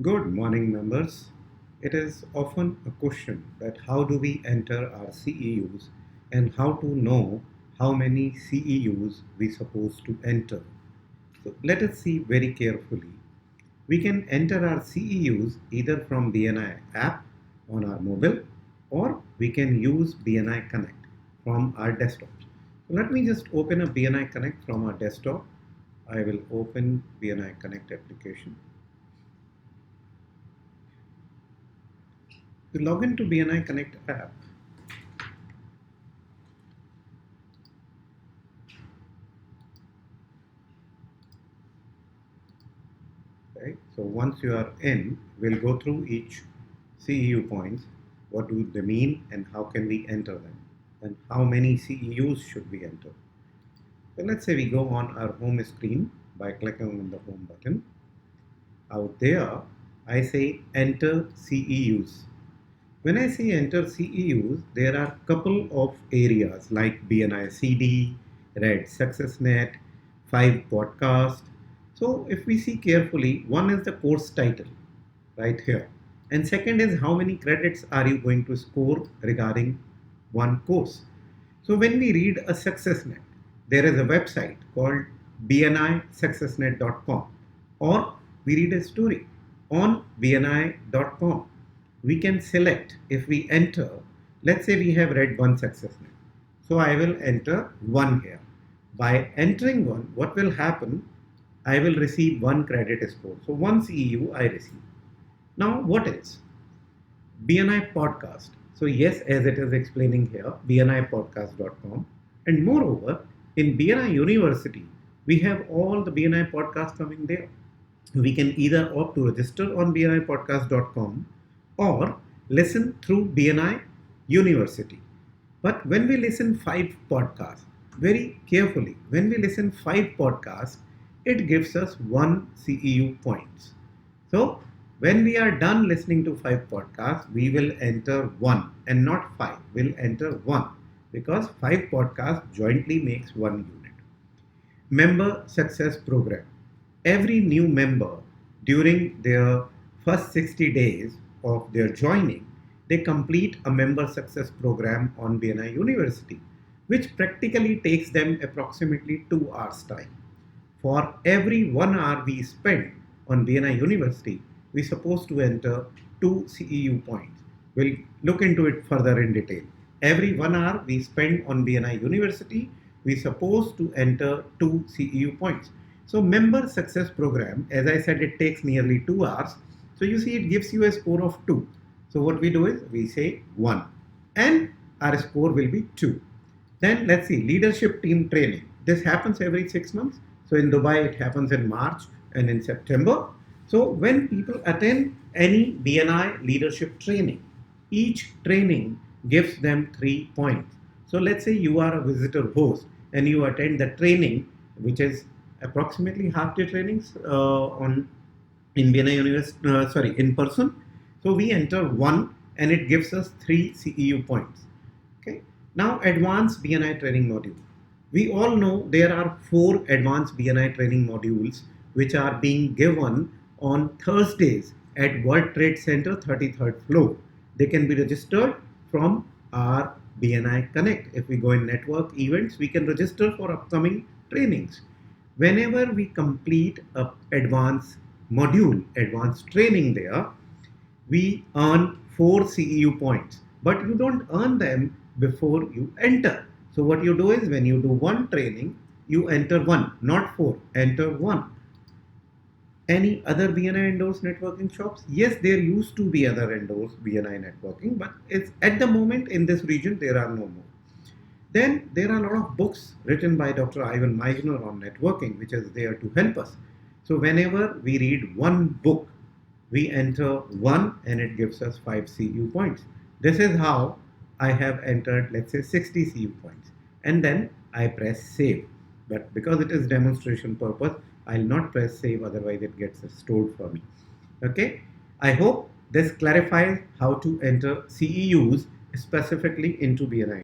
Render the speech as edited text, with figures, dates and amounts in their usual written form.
Good morning, members. It is often a question that how do we enter our CEUs and how to know how many CEUs we supposed to enter. So let us see very carefully. We can enter our CEUs either from BNI app on our mobile or we can use BNI Connect from our desktops. So let me just open a BNI Connect from our desktop. I will open BNI Connect application. To log into BNI Connect app, right? So once you are in, we'll go through each CEU points. What do they mean and how can we enter them? And how many CEUs should we enter? So let's say we go on our home screen by clicking on the home button. Out there, I say enter CEUs. When I say enter CEUs, there are a couple of areas like BNI CD, Red SuccessNet, 5 podcast. So if we see carefully, one is the course title right here. And second is how many credits are you going to score regarding one course. So when we read a SuccessNet, there is a website called bnisuccessnet.com, or we read a story on bni.com. We can select if we enter, let's say we have read one SuccessNet. So I will enter 1 here. By entering 1, what will happen? I will receive 1 credit score. So 1 CEU I receive. Now what else? BNI podcast. So yes, as it is explaining here, bnipodcast.com. And moreover, in BNI University, we have all the BNI podcasts coming there. We can either opt to register on bnipodcast.com or listen through BNI University. But when we listen 5 podcasts, very carefully, when we listen 5 podcasts, it gives us 1 CEU points. So when we are done listening to 5 podcasts, we will enter 1 and not 5. We'll enter 1 because 5 podcasts jointly makes 1 unit. Member Success Program. Every new member during their first 60 days of their joining, they complete a member success program on BNI University, which practically takes them approximately 2 hours time. For every 1 hour we spend on BNI University, we're supposed to enter 2 CEU points. We'll look into it further in detail. Every 1 hour we spend on BNI University, we're supposed to enter 2 CEU points. So member success program, as I said, it takes nearly 2 hours. So you see it gives you a score of 2. So what we do is we say 1 and our score will be 2. Then let's see, leadership team training. This happens every 6 months. So in Dubai it happens in March and in September. So when people attend any BNI leadership training, each training gives them 3 points. So let's say you are a visitor host and you attend the training, which is approximately half day trainings in BNI University, in person. So we enter 1 and it gives us 3 CEU points. Okay. Now advanced BNI training module. We all know there are 4 advanced BNI training modules which are being given on Thursdays at World Trade Center 33rd floor. They can be registered from our BNI Connect. If we go in network events, we can register for upcoming trainings. Whenever we complete a advanced module, advanced training there, we earn 4 CEU points, but you don't earn them before you enter. So what you do is when you do 1 training, you enter 1, not 4, enter 1. Any other BNI endorsed networking shops? Yes, there used to be other endorsed BNI networking, but it's at the moment in this region, there are no more. Then there are a lot of books written by Dr. Ivan Meisner on networking, which is there to help us. So whenever we read 1 book, we enter 1 and it gives us 5 CEU points. This is how I have entered, let's say 60 CEU points. And then I press save. But because it is demonstration purpose, I'll not press save, otherwise it gets stored for me. Okay. I hope this clarifies how to enter CEUs specifically into BNI.